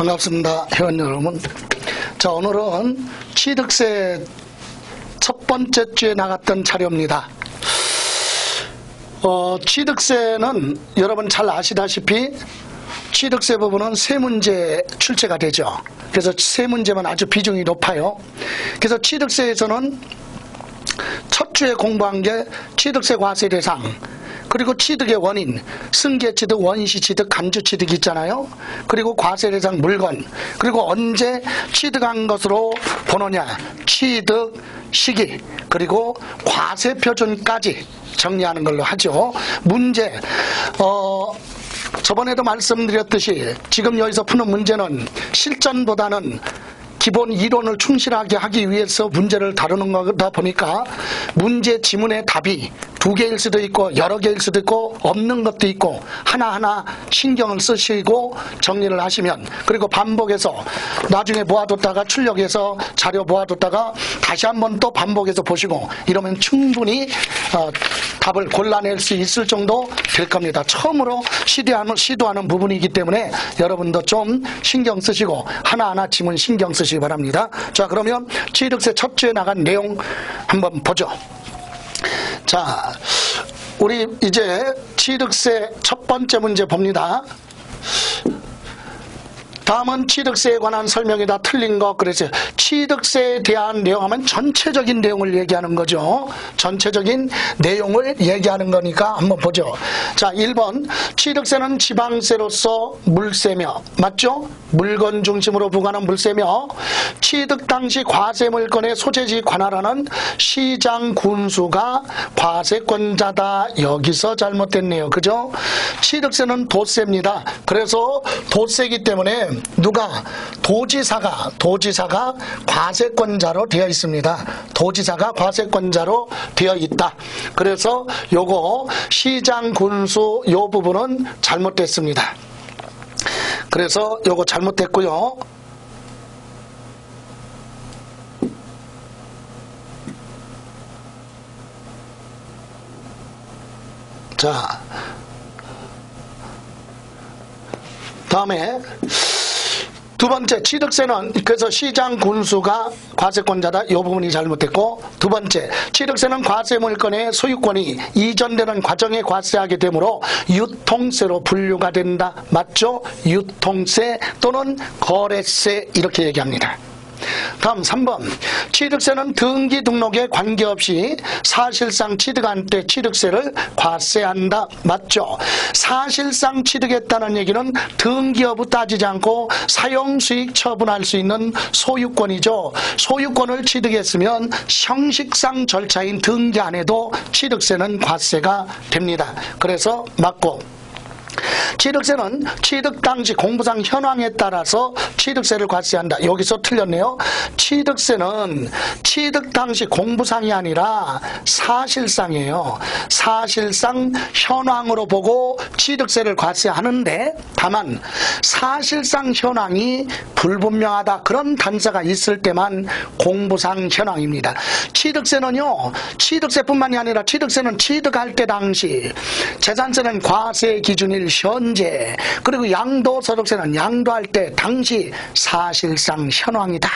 반갑습니다. 회원 여러분. 자, 오늘은 취득세 첫 번째 주에 나갔던 자료입니다. 취득세는 여러분 잘 아시다시피 취득세 부분은 세 문제 출제가 되죠. 그래서 세 문제만 아주 비중이 높아요. 그래서 취득세에서는 첫 주에 공부한 게 취득세 과세 대상, 그리고 취득의 원인, 승계취득, 원시취득, 간주취득 있잖아요. 그리고 과세 대상 물건, 그리고 언제 취득한 것으로 보느냐, 취득 시기, 그리고 과세 표준까지 정리하는 걸로 하죠. 문제, 저번에도 말씀드렸듯이 지금 여기서 푸는 문제는 실전보다는 기본 이론을 충실하게 하기 위해서 문제를 다루는 거다 보니까 문제 지문의 답이 두 개일 수도 있고 여러 개일 수도 있고 없는 것도 있고 하나하나 신경을 쓰시고 정리를 하시면, 그리고 반복해서 나중에 모아뒀다가 출력해서 자료 모아뒀다가 다시 한번 또 반복해서 보시고 이러면 충분히 답을 골라낼 수 있을 정도 될 겁니다. 처음으로 시도하는 부분이기 때문에 여러분도 좀 신경 쓰시고 하나하나 지문 신경 쓰시기 바랍니다. 자, 그러면 취득세 첫 주에 나간 내용 한번 보죠. 자, 우리 이제 취득세 첫 번째 문제 봅니다. 다음은 취득세에 관한 설명이다. 틀린 거. 그래서 취득세에 대한 내용하면 전체적인 내용을 얘기하는 거죠. 전체적인 내용을 얘기하는 거니까 한번 보죠. 자, 1번 취득세는 지방세로서 물세며, 맞죠? 물건 중심으로 부과하는 물세며, 취득 당시 과세물건의 소재지 관할하는 시장 군수가 과세권자다. 여기서 잘못됐네요. 그죠? 취득세는 도세입니다. 그래서 도세이기 때문에 누가? 도지사가 과세권자로 되어 있습니다. 도지사가 과세권자로 되어 있다. 그래서 요거 시장 군수 요 부분은 잘못됐습니다. 그래서 요거 잘못됐고요. 자, 다음에 두 번째, 취득세는 그래서 시장 군수가 과세권자다. 이 부분이 잘못됐고, 두 번째, 취득세는 과세물건의 소유권이 이전되는 과정에 과세하게 되므로 유통세로 분류가 된다. 맞죠? 유통세 또는 거래세 이렇게 얘기합니다. 다음 3번, 취득세는 등기 등록에 관계없이 사실상 취득한 때 취득세를 과세한다. 맞죠? 사실상 취득했다는 얘기는 등기 여부 따지지 않고 사용수익 처분할 수 있는 소유권이죠. 소유권을 취득했으면 형식상 절차인 등기 안 해도 취득세는 과세가 됩니다. 그래서 맞고, 취득세는 취득 당시 공부상 현황에 따라서 취득세를 과세한다. 여기서 틀렸네요. 취득세는 취득 당시 공부상이 아니라 사실상이에요. 사실상 현황으로 보고 취득세를 과세하는데, 다만 사실상 현황이 불분명하다. 그런 단서가 있을 때만 공부상 현황입니다. 취득세는요, 취득세뿐만이 아니라 취득세는 취득할 때 당시, 재산세는 과세 기준일 현재, 그리고 양도소득세는 양도할 때 당시 사실상 현황이다.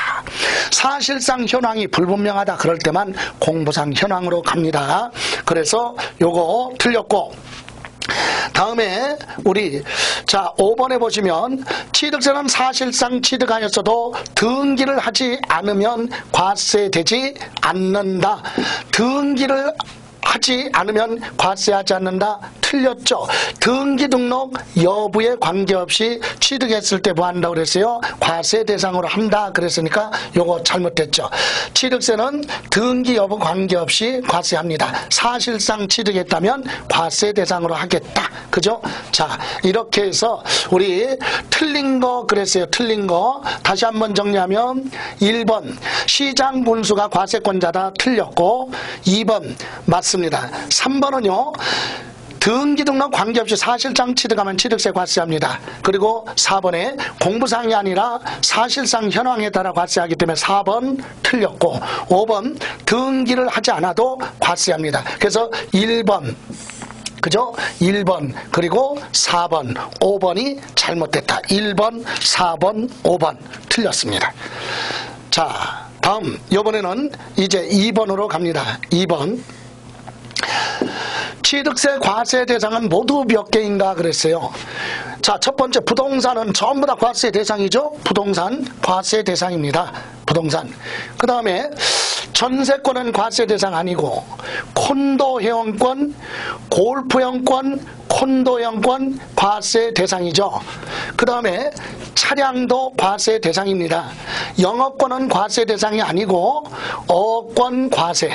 사실상 현황이 불분명하다. 그럴 때만 공부상 현황으로 갑니다. 그래서 요거 틀렸고, 다음에 우리 자 5번에 보시면 취득세는 사실상 취득하였어도 등기를 하지 않으면 과세되지 않는다. 등기를 하지 않으면 과세하지 않는다. 틀렸죠. 등기 등록 여부에 관계없이 취득했을 때 뭐 한다고 그랬어요? 과세 대상으로 한다 그랬으니까 요거 잘못됐죠. 취득세는 등기 여부 관계없이 과세합니다. 사실상 취득했다면 과세 대상으로 하겠다. 그죠? 자, 이렇게 해서 우리 틀린 거 그랬어요. 틀린 거 다시 한번 정리하면 1번 시장 군수가 과세권자다. 틀렸고, 2번 맞습니다. 3번은요, 등기 등록 관계없이 사실상 취득하면 취득세 과세합니다. 그리고 4번에 공부상이 아니라 사실상 현황에 따라 과세하기 때문에 4번 틀렸고, 5번 등기를 하지 않아도 과세합니다. 그래서 1번 그죠? 1번 그리고 4번 5번이 잘못됐다. 1번 4번 5번 틀렸습니다. 자, 다음 이번에는 이제 2번으로 갑니다. 2번 취득세 과세 대상은 모두 몇 개인가 그랬어요. 자, 첫 번째 부동산은 전부 다 과세 대상이죠. 부동산 과세 대상입니다. 부동산. 그 다음에 전세권은 과세 대상 아니고 콘도 회원권, 골프 회원권, 콘도 회원권 과세 대상이죠. 그 다음에 차량도 과세 대상입니다. 영업권은 과세 대상이 아니고 어권 과세,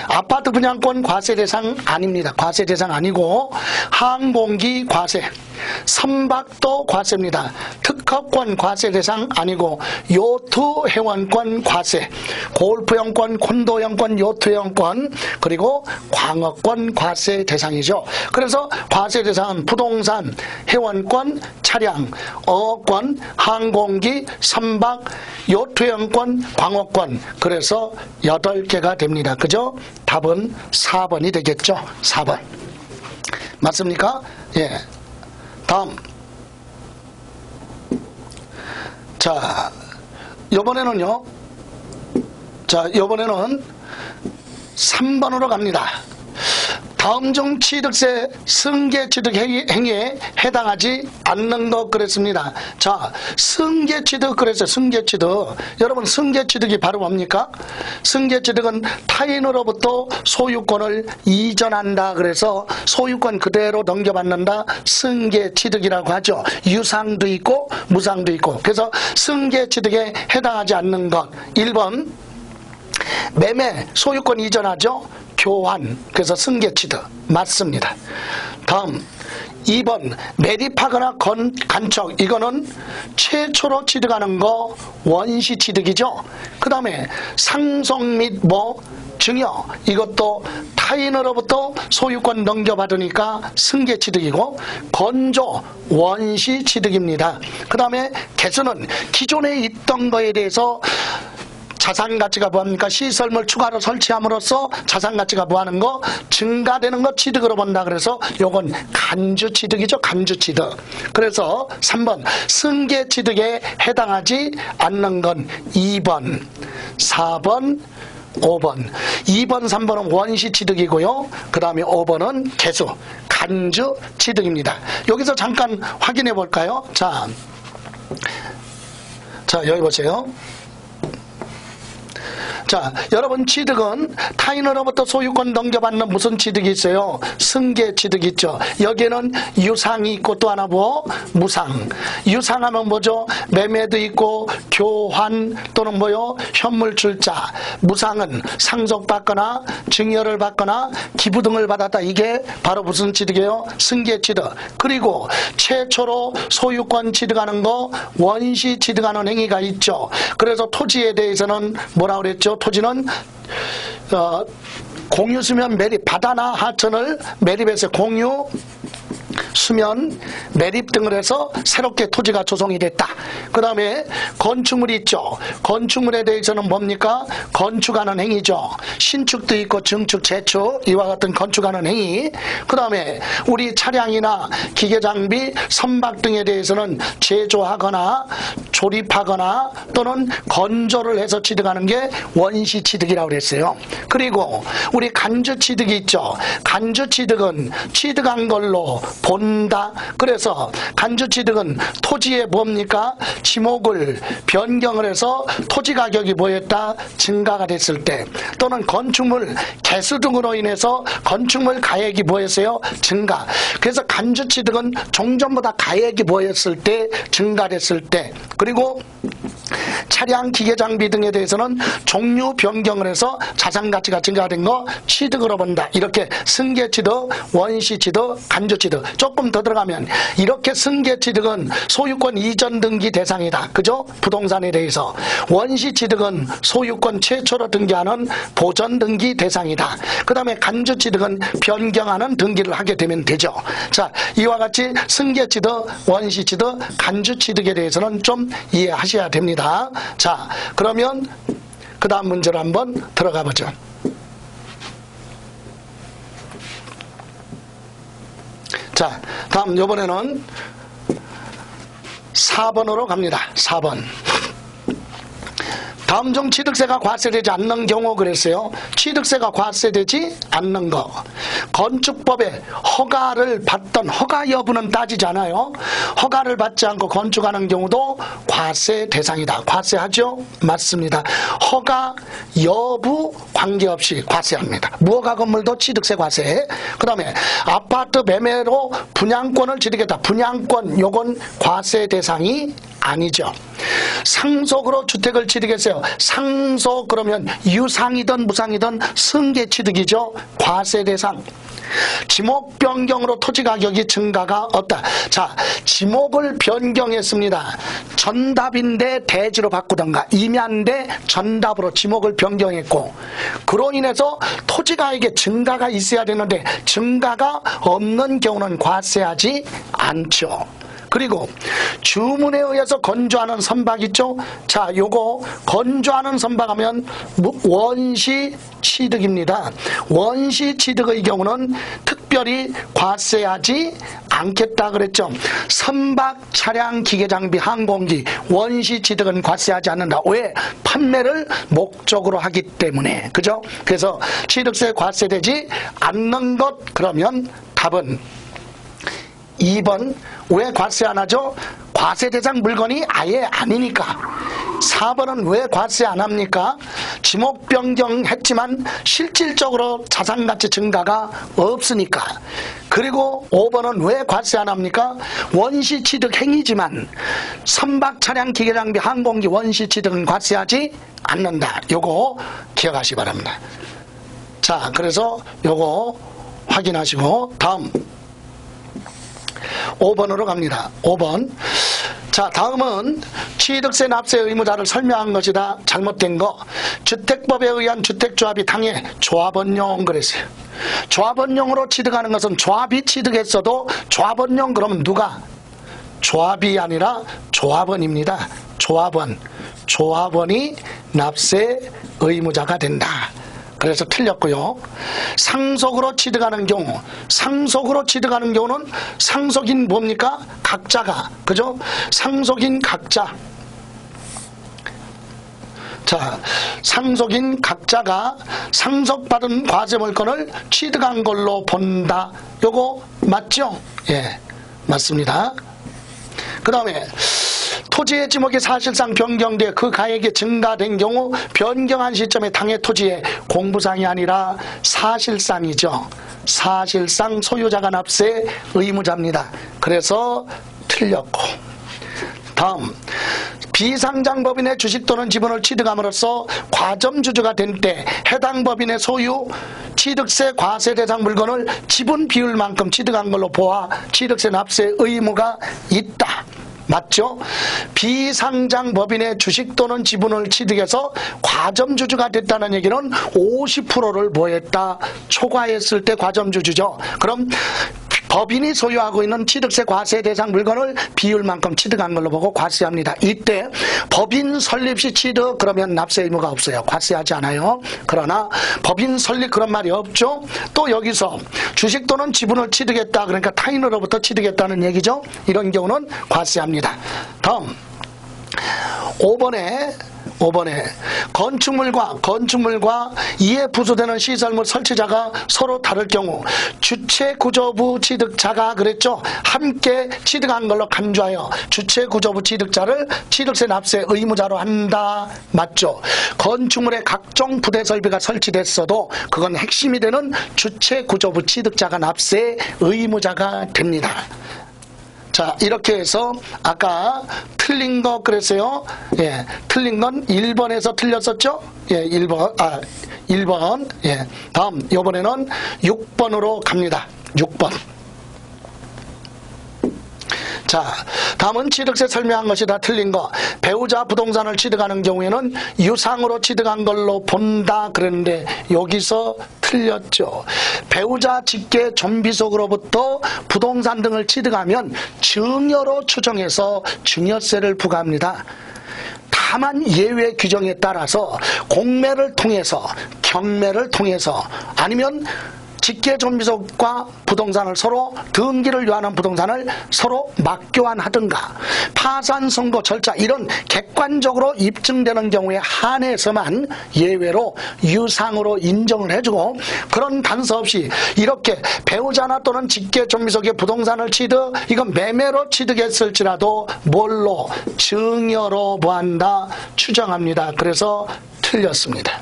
아파트 분양권 과세 대상 아닙니다. 과세 대상 아니고 항공기 과세, 선박도 과세입니다. 특허권 과세 대상 아니고 요트 회원권 과세, 골프 회원권, 콘도 회원권, 요트 회원권, 그리고 광어권 과세 대상이죠. 그래서 과세 대상은 부동산, 회원권, 차량, 어권, 항공기, 선박, 요트 회원권, 광어권. 그래서 8개가 됩니다. 그죠? 답은 4번이 되겠죠. 4번. 맞습니까? 예. 다음. 자, 이번에는요. 자, 이번에는 3번으로 갑니다. 다음 중 취득세 승계취득 행위에 해당하지 않는 것 그랬습니다. 자, 승계취득 그랬어요. 승계취득. 여러분, 승계취득이 바로 뭡니까? 승계취득은 타인으로부터 소유권을 이전한다. 그래서 소유권 그대로 넘겨받는다. 승계취득이라고 하죠. 유상도 있고 무상도 있고. 그래서 승계취득에 해당하지 않는 것. 1번 매매, 소유권 이전하죠. 교환, 그래서 승계취득 맞습니다. 다음 2번 매립하거나 간척, 이거는 최초로 취득하는 거 원시취득이죠. 그 다음에 상속 및 증여, 이것도 타인으로부터 소유권 넘겨받으니까 승계취득이고 건조 원시취득입니다. 그 다음에 개수는 기존에 있던 거에 대해서 자산가치가 뭐합니까? 시설물 추가로 설치함으로써 자산가치가 뭐하는 거? 증가되는 거 취득으로 본다. 그래서 요건 간주취득이죠. 간주취득. 그래서 3번 승계취득에 해당하지 않는 건 2번, 4번, 5번. 2번, 3번은 원시취득이고요. 그 다음에 5번은 개수, 간주취득입니다. 여기서 잠깐 확인해 볼까요? 자, 여기 보세요. 자, 여러분 취득은 타인으로부터 소유권 넘겨받는 무슨 취득이 있어요? 승계취득이 있죠. 여기에는 유상이 있고 또 하나 무상. 유상하면 뭐죠? 매매도 있고 교환 또는 현물출자. 무상은 상속받거나 증여를 받거나 기부 등을 받았다. 이게 바로 무슨 취득이에요? 승계취득. 그리고 최초로 소유권 취득하는 거 원시 취득하는 행위가 있죠. 그래서 토지에 대해서는 뭐라고 그랬죠? 토지는 공유 수면 매립, 바다나 하천을 매립해서 공유 수면 매립 등을 해서 새롭게 토지가 조성이 됐다. 그 다음에 건축물이 있죠. 건축물에 대해서는 뭡니까? 건축하는 행위죠. 신축도 있고 증축, 재축, 이와 같은 건축하는 행위. 그 다음에 우리 차량이나 기계장비, 선박 등에 대해서는 제조하거나 조립하거나 또는 건조를 해서 취득하는 게 원시취득이라고 그랬어요. 그리고 우리 간주취득이 있죠. 간주취득은 취득한 걸로 본다. 그래서 간주취득은 토지에 뭡니까? 지목을 변경을 해서 토지 가격이 뭐였다? 증가가 됐을 때, 또는 건축물 개수 등으로 인해서 건축물 가액이 뭐였어요? 증가. 그래서 간주취득은 종전보다 가액이 뭐였을 때? 증가됐을 때. 그리고 차량, 기계장비 등에 대해서는 종류 변경을 해서 자산가치가 증가된 거 취득으로 본다. 이렇게 승계취득, 원시취득, 간주취득. 조금 더 들어가면 이렇게 승계취득은 소유권 이전 등기 대상이다. 그죠? 부동산에 대해서. 원시취득은 소유권 최초로 등기하는 보전 등기 대상이다. 그 다음에 간주취득은 변경하는 등기를 하게 되면 되죠. 자, 이와 같이 승계취득, 원시취득, 간주취득에 대해서는 좀 이해하셔야 됩니다. 자, 그러면 그 다음 문제로 한번 들어가 보죠. 자, 다음 이번에는 4번으로 갑니다. 4번. 다음 중 취득세가 과세되지 않는 경우 그랬어요. 취득세가 과세되지 않는 거. 건축법에 허가를 받던 허가 여부는 따지지 않아요. 허가를 받지 않고 건축하는 경우도 과세 대상이다. 과세하죠? 맞습니다. 허가 여부 관계없이 과세합니다. 무허가 건물도 취득세 과세. 그 다음에 아파트 매매로 분양권을 취득했다. 분양권 요건 과세 대상이 아니죠. 상속으로 주택을 취득했어요. 상속 그러면 유상이든 무상이든 승계 취득이죠. 과세 대상. 지목 변경으로 토지 가격이 증가가 없다. 자, 지목을 변경했습니다. 전답인데 대지로 바꾸던가 임야인데 전답으로 지목을 변경했고 그로 인해서 토지 가격의 증가가 있어야 되는데 증가가 없는 경우는 과세하지 않죠. 그리고 주문에 의해서 건조하는 선박 있죠? 자, 요거 건조하는 선박하면 원시 취득입니다. 원시 취득의 경우는 특별히 과세하지 않겠다 그랬죠. 선박, 차량, 기계, 장비, 항공기 원시 취득은 과세하지 않는다. 왜? 판매를 목적으로 하기 때문에. 그죠? 그래서 취득세 과세되지 않는 것 그러면 답은 2번. 왜 과세 안 하죠? 과세 대상 물건이 아예 아니니까. 4번은 왜 과세 안 합니까? 지목 변경했지만 실질적으로 자산가치 증가가 없으니까. 그리고 5번은 왜 과세 안 합니까? 원시 취득 행위지만 선박, 차량, 기계, 장비, 항공기 원시 취득은 과세하지 않는다. 요거 기억하시기 바랍니다. 자, 그래서 요거 확인하시고 다음 5번으로 갑니다. 5번. 자, 다음은 취득세 납세 의무자를 설명한 것이다. 잘못된 거. 주택법에 의한 주택조합이 당해 조합원용 그랬어요. 조합원용으로 취득하는 것은 조합이 취득했어도 조합원용 그러면 누가? 조합이 아니라 조합원입니다. 조합원. 조합원이 납세 의무자가 된다. 그래서 틀렸고요. 상속으로 취득하는 경우, 상속으로 취득하는 경우는 상속인 뭡니까? 각자가, 그죠? 상속인 각자. 자, 상속인 각자가 상속받은 과세물건을 취득한 걸로 본다. 요거 맞죠? 예, 맞습니다. 그 다음에 토지의 지목이 사실상 변경돼 그 가액이 증가된 경우 변경한 시점에 당해 토지의 공부상이 아니라 사실상이죠. 사실상 소유자가 납세 의무자입니다. 그래서 틀렸고. 다음, 비상장 법인의 주식 또는 지분을 취득함으로써 과점주주가 된 때 해당 법인의 소유 취득세 과세 대상 물건을 지분 비율만큼 취득한 걸로 보아 취득세 납세 의무가 있다. 맞죠? 비상장 법인의 주식 또는 지분을 취득해서 과점주주가 됐다는 얘기는 50%를 뭐했다? 초과했을 때 과점주주죠. 그럼 법인이 소유하고 있는 취득세 과세 대상 물건을 비율만큼 취득한 걸로 보고 과세합니다. 이때 법인 설립 시 취득 그러면 납세 의무가 없어요. 과세하지 않아요. 그러나 법인 설립 그런 말이 없죠. 또 여기서 주식 또는 지분을 취득했다. 그러니까 타인으로부터 취득했다는 얘기죠. 이런 경우는 과세합니다. 다음 5번에 건축물과 이에 부수되는 시설물 설치자가 서로 다를 경우 주체구조부 취득자가 그랬죠. 함께 취득한 걸로 간주하여 주체구조부 취득자를 취득세 납세 의무자로 한다. 맞죠? 건축물에 각종 부대 설비가 설치됐어도 그건 핵심이 되는 주체구조부 취득자가 납세 의무자가 됩니다. 자, 이렇게 해서 아까 틀린 거 그랬어요. 예, 틀린 건 1번에서 틀렸었죠? 예, 1번. 예. 다음 이번에는 6번으로 갑니다. 6번. 자, 다음은 취득세 설명한 것이 다 틀린 거. 배우자 부동산을 취득하는 경우에는 유상으로 취득한 걸로 본다 그랬는데 여기서 틀렸죠. 배우자 직계 존비속으로부터 부동산 등을 취득하면 증여로 추정해서 증여세를 부과합니다. 다만 예외 규정에 따라서 공매를 통해서 경매를 통해서 아니면 직계존비속과 부동산을 서로 등기를 요하는 부동산을 서로 맞교환하든가 파산 선고 절차 이런 객관적으로 입증되는 경우에 한해서만 예외로 유상으로 인정을 해주고 그런 단서 없이 이렇게 배우자나 또는 직계존비속의 부동산을 취득 이건 매매로 취득했을지라도 뭘로 증여로 보한다 추정합니다. 그래서 틀렸습니다.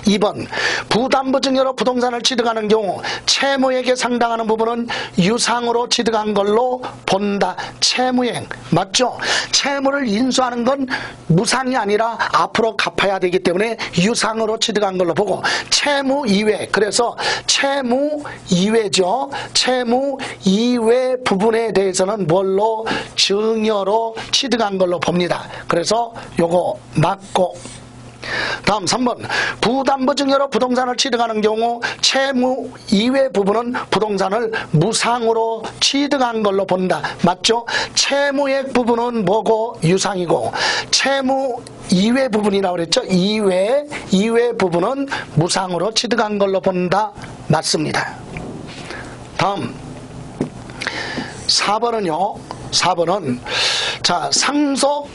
2번 부담부 증여로 부동산을 취득하는 경우 채무액에 상당하는 부분은 유상으로 취득한 걸로 본다. 채무액 맞죠? 채무를 인수하는 건 무상이 아니라 앞으로 갚아야 되기 때문에 유상으로 취득한 걸로 보고 채무 이외 그래서 채무 이외죠. 채무 이외 부분에 대해서는 뭘로 증여로 취득한 걸로 봅니다. 그래서 요거 맞고 다음 3번 부담부 증여로 부동산을 취득하는 경우 채무 이외 부분은 부동산을 무상으로 취득한 걸로 본다. 맞죠? 채무액 부분은 뭐고 유상이고 채무 이외 부분이라고 그랬죠? 이외 부분은 무상으로 취득한 걸로 본다. 맞습니다. 다음 4번은요. 4번은 자 상속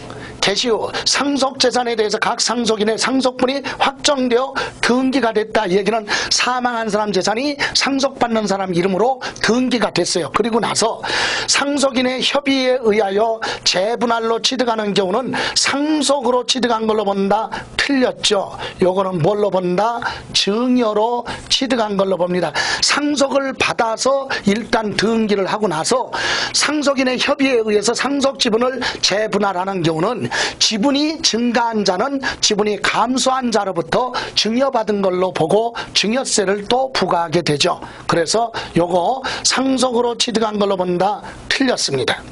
개시 후 상속재산에 대해서 각 상속인의 상속분이 확정되어 등기가 됐다. 이 얘기는 사망한 사람 재산이 상속받는 사람 이름으로 등기가 됐어요. 그리고 나서 상속인의 협의에 의하여 재분할로 취득하는 경우는 상속으로 취득한 걸로 본다. 틀렸죠. 요거는 뭘로 본다? 증여로 취득한 걸로 봅니다. 상속을 받아서 일단 등기를 하고 나서 상속인의 협의에 의해서 상속 지분을 재분할하는 경우는 지분이 증가한 자는 지분이 감소한 자로부터 증여받은 걸로 보고 증여세를 또 부과하게 되죠. 그래서 요거 상속으로 취득한 걸로 본다. 틀렸습니다.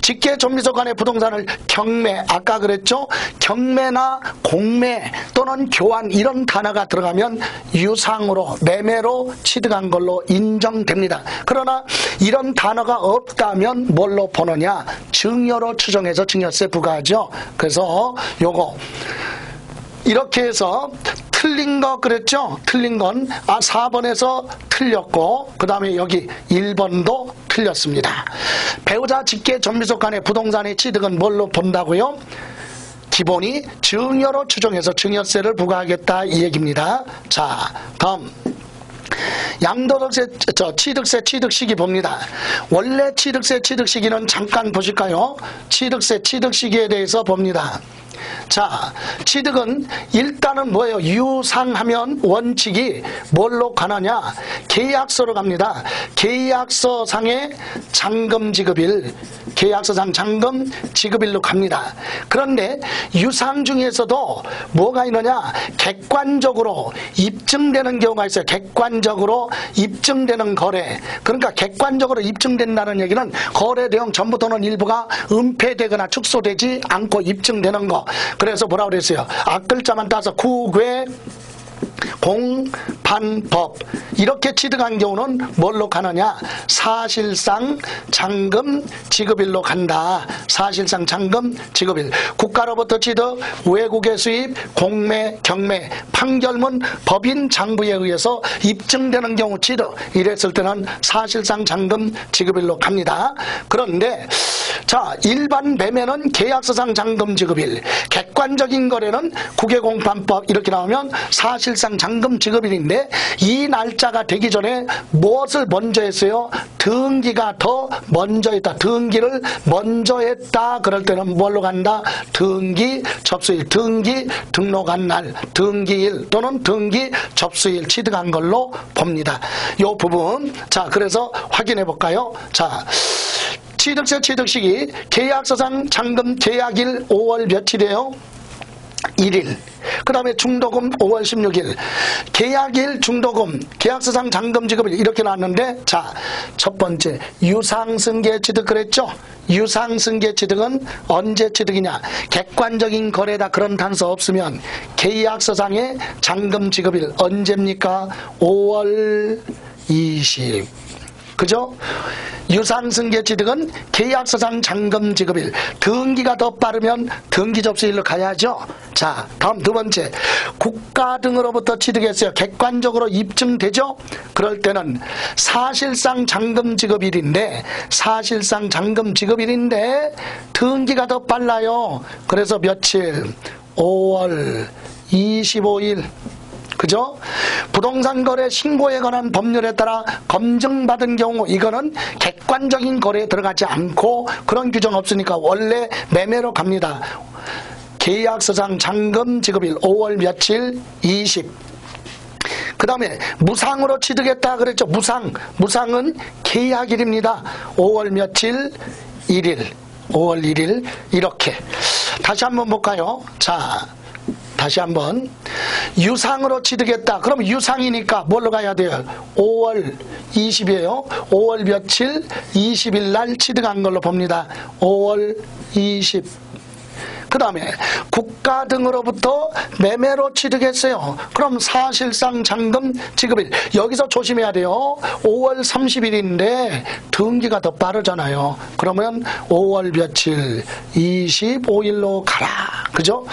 직계존비속 간의 부동산을 경매 아까 그랬죠. 경매나 공매 또는 교환 이런 단어가 들어가면 유상으로 매매로 취득한 걸로 인정됩니다. 그러나 이런 단어가 없다면 뭘로 보느냐 증여로 추정해서 증여세 부과하죠. 그래서 요거 이렇게 해서 틀린 거 그랬죠? 틀린 건 4번에서 틀렸고 그 다음에 여기 1번도 틀렸습니다. 배우자 직계존비속 간의 부동산의 취득은 뭘로 본다고요? 기본이 증여로 추정해서 증여세를 부과하겠다 이 얘기입니다. 자 다음 양도세 취득세 취득 시기 봅니다. 원래 취득세 취득 시기는 잠깐 보실까요? 취득세 취득 시기에 대해서 봅니다. 자, 취득은 일단은 뭐예요? 유상하면 원칙이 뭘로 가느냐? 계약서로 갑니다. 계약서상의 잔금 지급일, 계약서상 잔금 지급일로 갑니다. 그런데 유상 중에서도 뭐가 있느냐? 객관적으로 입증되는 경우가 있어요. 객관적으로 입증되는 거래. 그러니까 객관적으로 입증된다는 얘기는 거래 내용 전부터는 일부가 은폐되거나 축소되지 않고 입증되는 거. 그래서 뭐라고 그랬어요? 앞글자만 따서 구괴 공판법 이렇게 취득한 경우는 뭘로 가느냐? 사실상 잔금 지급일로 간다. 사실상 잔금 지급일. 국가로부터 취득, 외국의 수입, 공매, 경매, 판결문, 법인 장부에 의해서 입증되는 경우 취득 이랬을 때는 사실상 잔금 지급일로 갑니다. 그런데 자 일반 매매는 계약서상 잔금 지급일, 객관적인 거래는 국외공판법 이렇게 나오면 사실상 잔금 지급일인데 이 날짜가 되기 전에 무엇을 먼저 했어요? 등기가 더 먼저 했다. 등기를 먼저 했다. 그럴 때는 뭘로 간다? 등기 접수일, 등기 등록한 날, 등기일 또는 등기 접수일 취득한 걸로 봅니다. 이 부분 자 그래서 확인해 볼까요? 자 취득세 취득 시기 계약서상 잔금 계약일 5월 며칠이에요? 1일. 그 다음에 중도금 5월 16일. 계약일 중도금 계약서상 잔금 지급일 이렇게 나왔는데 자 첫 번째 유상승계 취득 그랬죠? 유상승계 취득은 언제 취득이냐? 객관적인 거래다 그런 단서 없으면 계약서상의 잔금 지급일 언제입니까? 5월 20. 그죠? 유상승계 취득은 계약서상 잔금 지급일. 등기가 더 빠르면 등기 접수일로 가야죠. 자, 다음 두 번째. 국가 등으로부터 취득했어요. 객관적으로 입증되죠? 그럴 때는 사실상 잔금 지급일인데 등기가 더 빨라요. 그래서 며칠? 5월 25일. 그죠? 부동산 거래 신고에 관한 법률에 따라 검증받은 경우 이거는 객관적인 거래에 들어가지 않고 그런 규정 없으니까 원래 매매로 갑니다. 계약서상 잔금 지급일 5월 며칠 20. 그 다음에 무상으로 취득했다 그랬죠. 무상은 계약일입니다. 5월 며칠 1일 5월 1일 이렇게. 다시 한번 볼까요? 자, 다시 한번. 유상으로 취득했다. 그럼 유상이니까 뭘로 가야 돼요? 5월 20이에요. 5월 며칠? 20일 날 취득한 걸로 봅니다. 5월 20. 그 다음에 국가 등으로부터 매매로 취득했어요. 그럼 사실상 잔금 지급일. 여기서 조심해야 돼요. 5월 30일인데 등기가 더 빠르잖아요. 그러면 5월 며칠 25일로 가라. 그죠?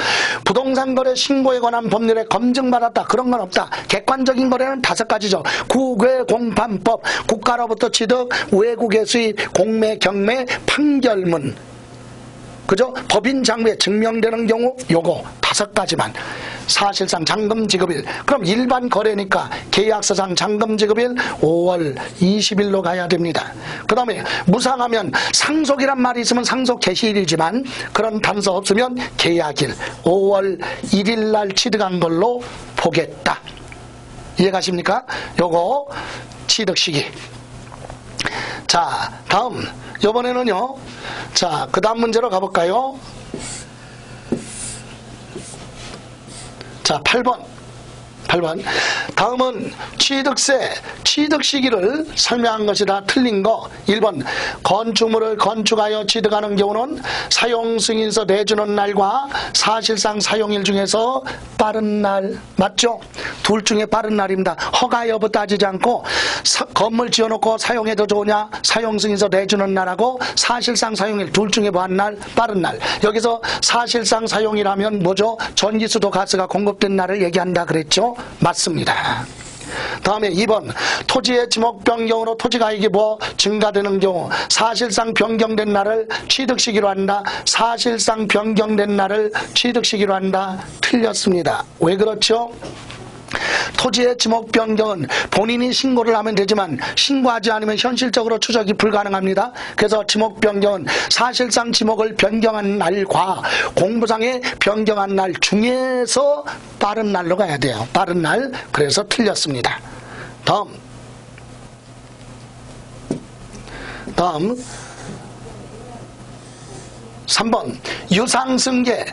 부동산 거래 신고에 관한 법률에 검증받았다. 그런 건 없다. 객관적인 거래는 5가지죠. 국외공판법, 국가로부터 취득, 외국의 수입, 공매, 경매, 판결문. 그죠? 법인 장부에 증명되는 경우 요거 5가지만. 사실상 잔금 지급일. 그럼 일반 거래니까 계약서상 잔금 지급일 5월 20일로 가야 됩니다. 그 다음에 무상하면 상속이란 말이 있으면 상속 개시일이지만 그런 단서 없으면 계약일 5월 1일 날 취득한 걸로 보겠다. 이해가십니까? 요거 취득 시기. 자, 다음 이번에는요. 자, 그 다음 문제로 가볼까요? 자, 8번. 다음은 취득세, 취득 시기를 설명한 것이다. 틀린 거. 1번. 건축물을 건축하여 취득하는 경우는 사용승인서 내주는 날과 사실상 사용일 중에서 빠른 날. 맞죠? 둘 중에 빠른 날입니다. 허가 여부 따지지 않고 건물 지어놓고 사용해도 좋으냐, 사용승인서 내주는 날하고 사실상 사용일 둘 중에 뭐 한 날? 빠른 날. 여기서 사실상 사용이라면 뭐죠? 전기수도 가스가 공급된 날을 얘기한다 그랬죠? 맞습니다. 다음에 2번. 토지의 지목 변경으로 토지가액이 뭐 증가되는 경우 사실상 변경된 날을 취득 시기로 한다. 사실상 변경된 날을 취득 시기로 한다. 틀렸습니다. 왜 그렇죠? 토지의 지목 변경은 본인이 신고를 하면 되지만 신고하지 않으면 현실적으로 추적이 불가능합니다. 그래서 지목 변경은 사실상 지목을 변경한 날과 공부상에 변경한 날 중에서 빠른 날로 가야 돼요. 빠른 날. 그래서 틀렸습니다. 다음 3번. 유상승계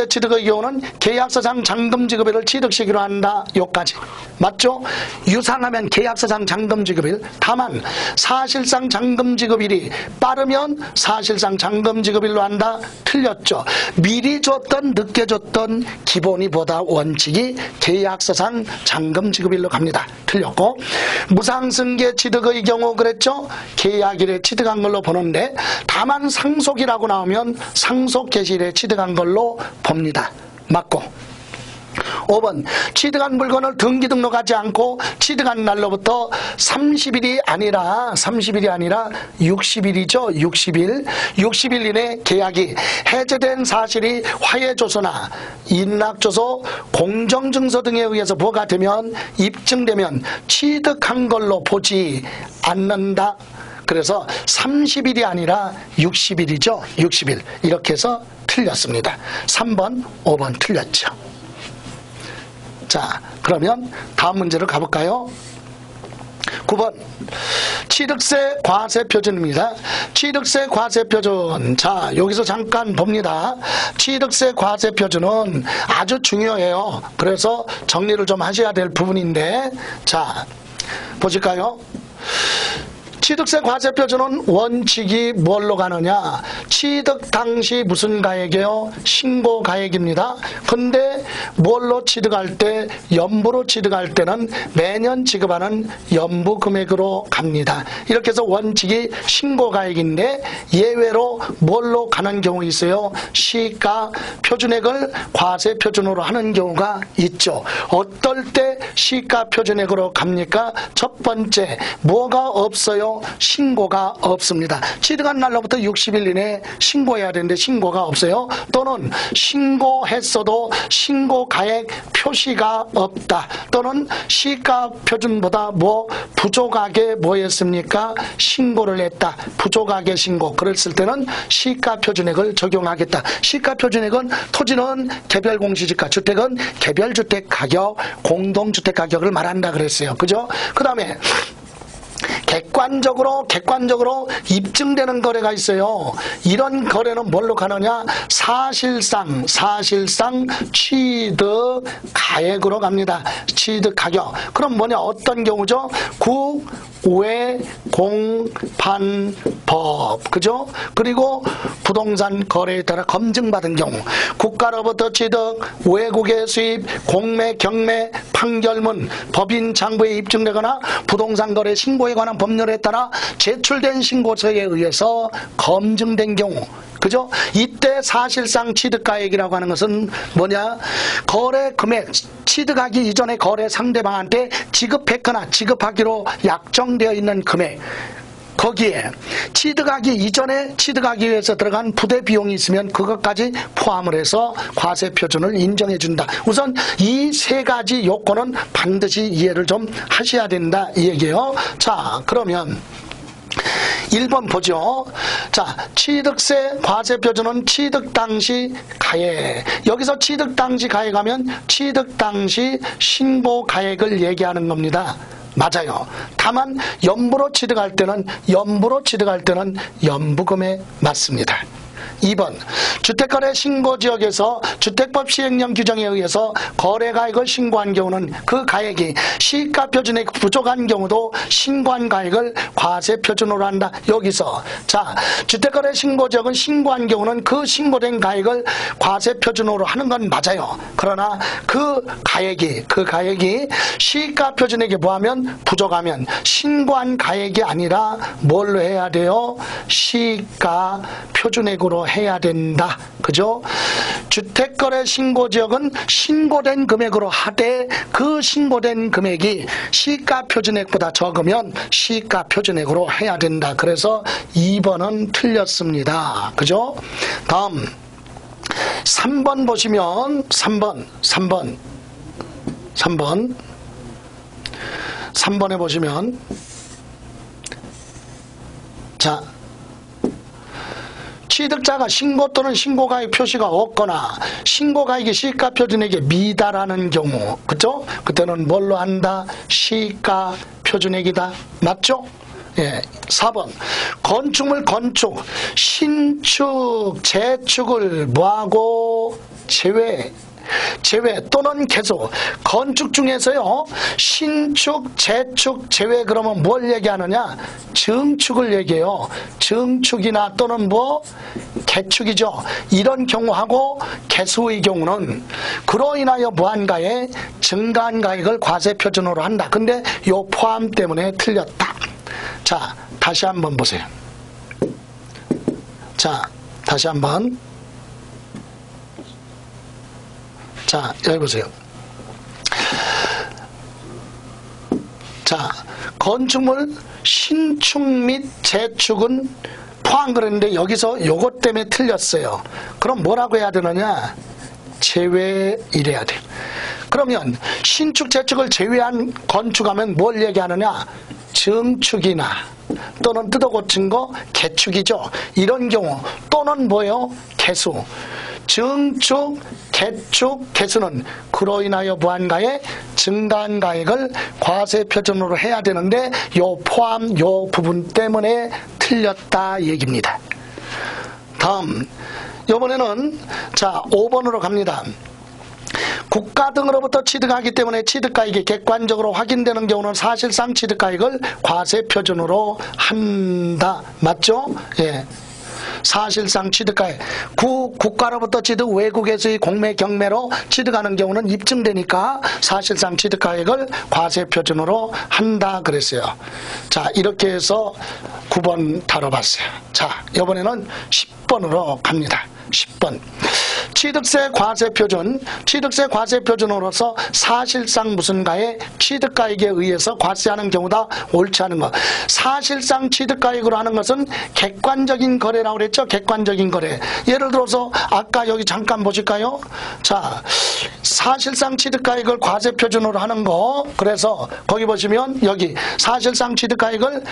취득의 경우는 계약서상 잔금 지급일을 취득 시기로 한다. 요까지. 맞죠? 유상하면 계약서상 잔금 지급일. 다만 사실상 잔금 지급일이 빠르면 사실상 잔금 지급일로 한다. 틀렸죠. 미리 줬던 늦게 줬던 기본이 보다 원칙이 계약서상 잔금 지급일로 갑니다. 틀렸고, 무상승계 취득의 경우 그랬죠? 계약일에 취득한 걸로 보는데 다만 상속이라고 나오면 상속 개시일에 취득한 걸로 봅니다. 맞고. 5번. 취득한 물건을 등기 등록하지 않고 취득한 날로부터 30일이 아니라 60일이죠. 60일 이내 계약이 해제된 사실이 화해조서나 인락조서, 공정증서 등에 의해서 뭐가 되면 입증되면 취득한 걸로 보지 않는다. 그래서 30일이 아니라 60일이죠. 60일. 이렇게 해서 틀렸습니다. 3번, 5번 틀렸죠. 자, 그러면 다음 문제로 가볼까요? 9번. 취득세 과세표준입니다. 취득세 과세표준. 자, 여기서 잠깐 봅니다. 취득세 과세표준은 아주 중요해요. 그래서 정리를 좀 하셔야 될 부분인데, 자, 보실까요? 취득세 과세표준은 원칙이 뭘로 가느냐? 취득 당시 무슨 가액이에요? 신고가액입니다. 근데 뭘로 취득할 때, 연부로 취득할 때는 매년 지급하는 연부금액으로 갑니다. 이렇게 해서 원칙이 신고가액인데 예외로 뭘로 가는 경우 있어요? 시가 표준액을 과세표준으로 하는 경우가 있죠. 어떨 때 시가 표준액으로 갑니까? 첫 번째, 뭐가 없어요? 신고가 없습니다. 취득한 날로부터 60일 이내에 신고해야 되는데 신고가 없어요. 또는 신고했어도 신고가액 표시가 없다. 또는 시가 표준보다 부족하게 뭐였습니까? 신고를 했다. 부족하게 신고. 그랬을 때는 시가 표준액을 적용하겠다. 시가 표준액은 토지는 개별 공시지가, 주택은 개별주택 가격, 공동주택 가격을 말한다 그랬어요. 그죠? 그 다음에 객관적으로 입증되는 거래가 있어요. 이런 거래는 뭘로 가느냐? 사실상 취득 가액으로 갑니다. 취득 가격. 그럼 뭐냐? 어떤 경우죠? 국외공판법. 그죠? 그리고 부동산 거래에 따라 검증받은 경우, 국가로부터 취득, 외국의 수입, 공매, 경매, 판결문, 법인 장부에 입증되거나 부동산 거래 신고에 관한 법률에 따라 제출된 신고서에 의해서 검증된 경우, 그죠? 이때 사실상 취득가액이라고 하는 것은 뭐냐? 거래 금액, 취득하기 이전에 거래 상대방한테 지급했거나 지급하기로 약정되어 있는 금액, 거기에 취득하기 이전에 취득하기 위해서 들어간 부대 비용이 있으면 그것까지 포함을 해서 과세표준을 인정해 준다. 우선 이 세 가지 요건은 반드시 이해를 좀 하셔야 된다 이 얘기예요. 자, 그러면 1번 보죠. 자, 취득세 과세표준은 취득 당시 가액. 여기서 취득 당시 가액하면 취득 당시 신고 가액을 얘기하는 겁니다. 맞아요. 다만 연부로 취득할 때는 연부금에 맞습니다. 2번, 주택거래 신고지역에서 주택법 시행령 규정에 의해서 거래가액을 신고한 경우는 그 가액이 시가표준액 부족한 경우도 신고한 가액을 과세표준으로 한다. 여기서 자, 주택거래 신고지역은 신고한 경우는 그 신고된 가액을 과세표준으로 하는 건 맞아요. 그러나 그 가액이 시가표준액에 뭐하면 부족하면 신고한 가액이 아니라 뭘로 해야 돼요? 시가표준액으로 해야 된다. 그죠? 주택거래 신고지역은 신고된 금액으로 하되 그 신고된 금액이 시가표준액보다 적으면 시가표준액으로 해야 된다. 그래서 2번은 틀렸습니다. 그죠? 다음 3번 보시면 3번에 보시면 자, 취득자가 신고 또는 신고가액 표시가 없거나 신고가액이 시가표준액에 미달하는 경우, 그죠? 그때는 뭘로 한다? 시가표준액이다. 맞죠? 예. 4번, 건축물 신축, 재축을 뭐하고? 제외 또는 개소. 건축 중에서요, 신축, 재축, 제외 그러면 뭘 얘기하느냐? 증축을 얘기해요. 증축이나 또는 개축이죠. 이런 경우하고 개수의 경우는 그로 인하여 무한가액, 증가한 가액을 과세표준으로 한다. 근데 요 포함 때문에 틀렸다. 자, 다시 한번 보세요. 자, 다시 한번. 자, 여기 보세요. 자, 건축물 신축 및 재축은 포함 그랬는데 여기서 요것 때문에 틀렸어요. 그럼 뭐라고 해야 되느냐? 제외 이래야 돼. 그러면 신축 재축을 제외한 건축하면 뭘 얘기하느냐? 증축이나 또는 뜯어 고친 거 개축이죠. 이런 경우 또는 뭐예요? 개수. 증축, 개축, 개수는 그로 인하여 무한가액, 증가한 가액을 과세표준으로 해야 되는데 요 포함, 요 부분 때문에 틀렸다 얘기입니다. 다음, 이번에는 자 5번으로 갑니다. 국가 등으로부터 취득하기 때문에 취득가액이 객관적으로 확인되는 경우는 사실상 취득가액을 과세표준으로 한다. 맞죠? 예. 사실상 취득가액, 국가로부터 취득, 외국에서의 공매, 경매로 취득하는 경우는 입증되니까 사실상 취득가액을 과세표준으로 한다 그랬어요. 자, 이렇게 해서 9번 다뤄봤어요. 자, 이번에는 10번으로 갑니다. 10번. 취득세 과세표준, 취득세 과세표준으로서 사실상 무슨가에 취득가액에 의해서 과세하는 경우다 옳지 않은 것. 사실상 취득가액으로 하는 것은 객관적인 거래라고 그랬죠. 객관적인 거래. 예를 들어서 아까 여기 잠깐 보실까요? 자, 사실상 취득가액을 과세표준으로 하는 거. 그래서 거기 보시면 여기 사실상 취득가액을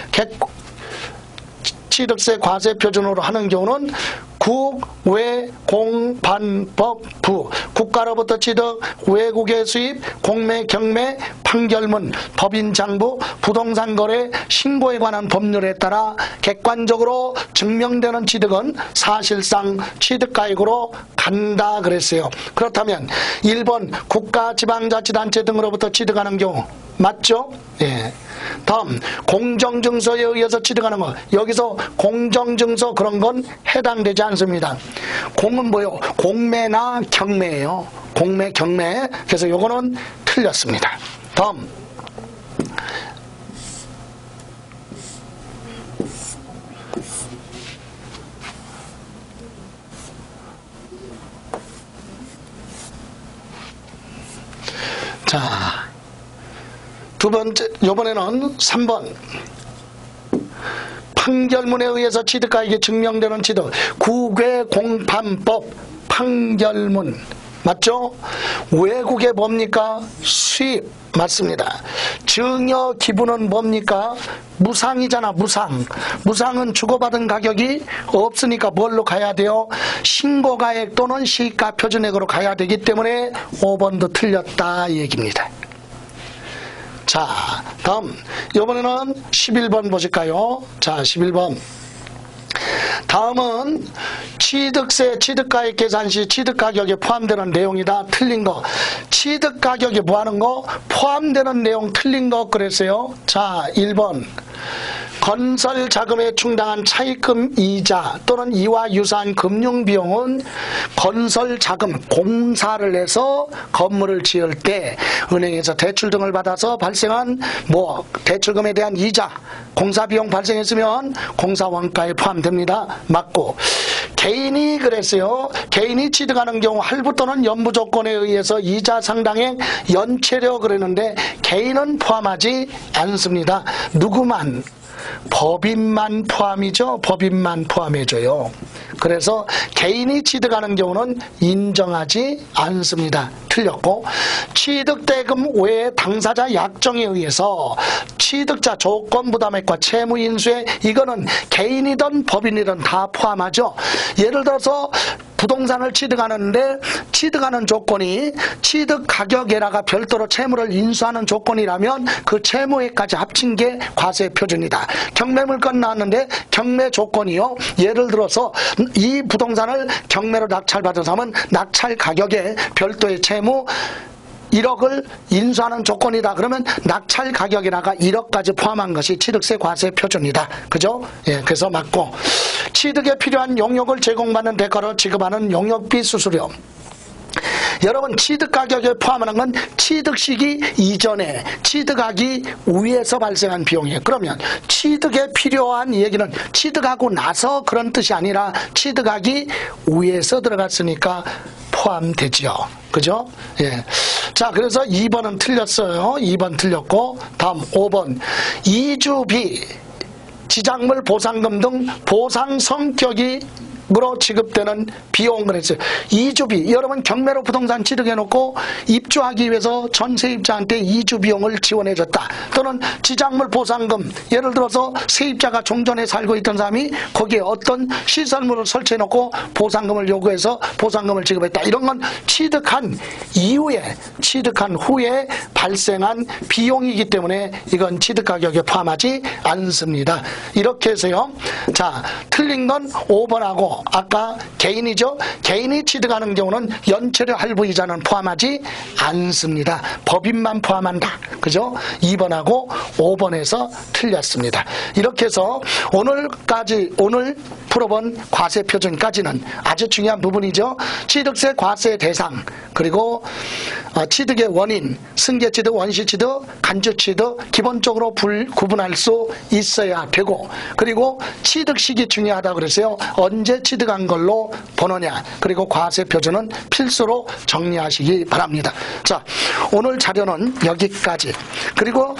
취득세 과세표준으로 하는 경우는 국, 외, 공, 반, 법, 부. 국가로부터 취득, 외국의 수입, 공매, 경매, 판결문, 법인장부, 부동산 거래, 신고에 관한 법률에 따라 객관적으로 증명되는 취득은 사실상 취득가액으로 간다 그랬어요. 그렇다면 1번 국가, 지방자치단체 등으로부터 취득하는 경우 맞죠? 예. 다음 공정증서에 의해서 취득하는 것. 여기서 공정증서 그런 건 해당되지 않습니다. 공은 뭐요? 공매나 경매예요. 공매, 경매. 그래서 요거는 틀렸습니다. 다음 자, 두 번째, 이번에는 3번. 판결문에 의해서 취득가액이 증명되는 취득. 국외공판법 판결문. 맞죠? 외국에 뭡니까? 수입. 맞습니다. 증여 기부는 뭡니까? 무상이잖아. 무상. 무상은 주고받은 가격이 없으니까 뭘로 가야 돼요? 신고가액 또는 시가 표준액으로 가야 되기 때문에 5번도 틀렸다 이 얘기입니다. 자, 다음 이번에는 11번 보실까요? 자, 11번. 다음은 취득세, 취득가액 계산 시 취득가격에 포함되는 내용이다. 틀린 거. 취득가격에 뭐하는 거? 포함되는 내용 틀린 거 그랬어요. 자, 1번. 건설 자금에 충당한 차입금 이자 또는 이와 유사한 금융비용은 건설 자금, 공사를 해서 건물을 지을 때 은행에서 대출 등을 받아서 발생한 대출금에 대한 이자, 공사비용 발생했으면 공사원가에 포함됩니다. 맞고. 개인이 그랬어요. 개인이 취득하는 경우 할부 또는 연부 조건에 의해서 이자 상당액 연체료 그랬는데 개인은 포함하지 않습니다. 누구만? 법인만 포함이죠. 법인만 포함해줘요. 그래서 개인이 취득하는 경우는 인정하지 않습니다. 틀렸고, 취득대금 외에 당사자 약정에 의해서 취득자 조건 부담액과 채무 인수에 이거는 개인이든 법인이든 다 포함하죠. 예를 들어서 부동산을 취득하는데 취득하는 조건이 취득 가격에다가 별도로 채무를 인수하는 조건이라면 그 채무액까지 합친 게 과세 표준이다. 경매물건 나왔는데 경매 조건이요. 예를 들어서 이 부동산을 경매로 낙찰받은 사람은 낙찰 가격에 별도의 채무 1억을 인수하는 조건이다. 그러면 낙찰 가격에다가 1억까지 포함한 것이 취득세 과세 표준이다. 그죠? 예, 그래서 맞고. 취득에 필요한 용역을 제공받는 대가로 지급하는 용역비 수수료. 여러분, 취득 가격에 포함하는 건 취득 시기 이전에 취득하기 위해서 발생한 비용이에요. 그러면 취득에 필요한 얘기는 취득하고 나서 그런 뜻이 아니라 취득하기 위해서 들어갔으니까 포함되지요. 그죠? 예. 자, 그래서 2번은 틀렸어요. 2번 틀렸고, 다음 5번. 이주비, 지작물 보상금 등 보상 성격이 으로 지급되는 비용을 했어요. 이주비, 여러분 경매로 부동산 취득해놓고 입주하기 위해서 전세입자한테 이주 비용을 지원해줬다. 또는 지작물 보상금, 예를 들어서 세입자가 종전에 살고 있던 사람이 거기에 어떤 시설물을 설치해놓고 보상금을 요구해서 보상금을 지급했다. 이런 건 취득한 이후에, 취득한 후에 발생한 비용이기 때문에 이건 취득가격에 포함하지 않습니다. 이렇게 해서요. 자, 틀린 건 5번하고 아까 개인이죠. 개인이 취득하는 경우는 연체료 할부이자는 포함하지 않습니다. 법인만 포함한다. 그죠? 2번하고 5번에서 틀렸습니다. 이렇게 해서 오늘 풀어본 과세 표준까지는 아주 중요한 부분이죠. 취득세 과세 대상, 그리고 취득의 원인, 승계취득, 원시취득, 간주취득 기본적으로 구분할 수 있어야 되고, 그리고 취득 시기 중요하다고 그랬어요. 언제 취득한 걸로 보느냐, 그리고 과세 표준은 필수로 정리하시기 바랍니다. 자, 오늘 자료는 여기까지. 그리고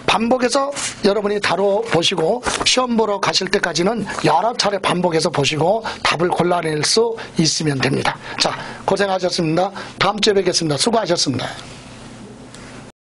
반복해서 여러분이 다뤄보시고 시험 보러 가실 때까지는 여러 차례 반복해서 보시고 답을 골라낼 수 있으면 됩니다. 자, 고생하셨습니다. 다음 주에 뵙겠습니다. 수고하셨습니다.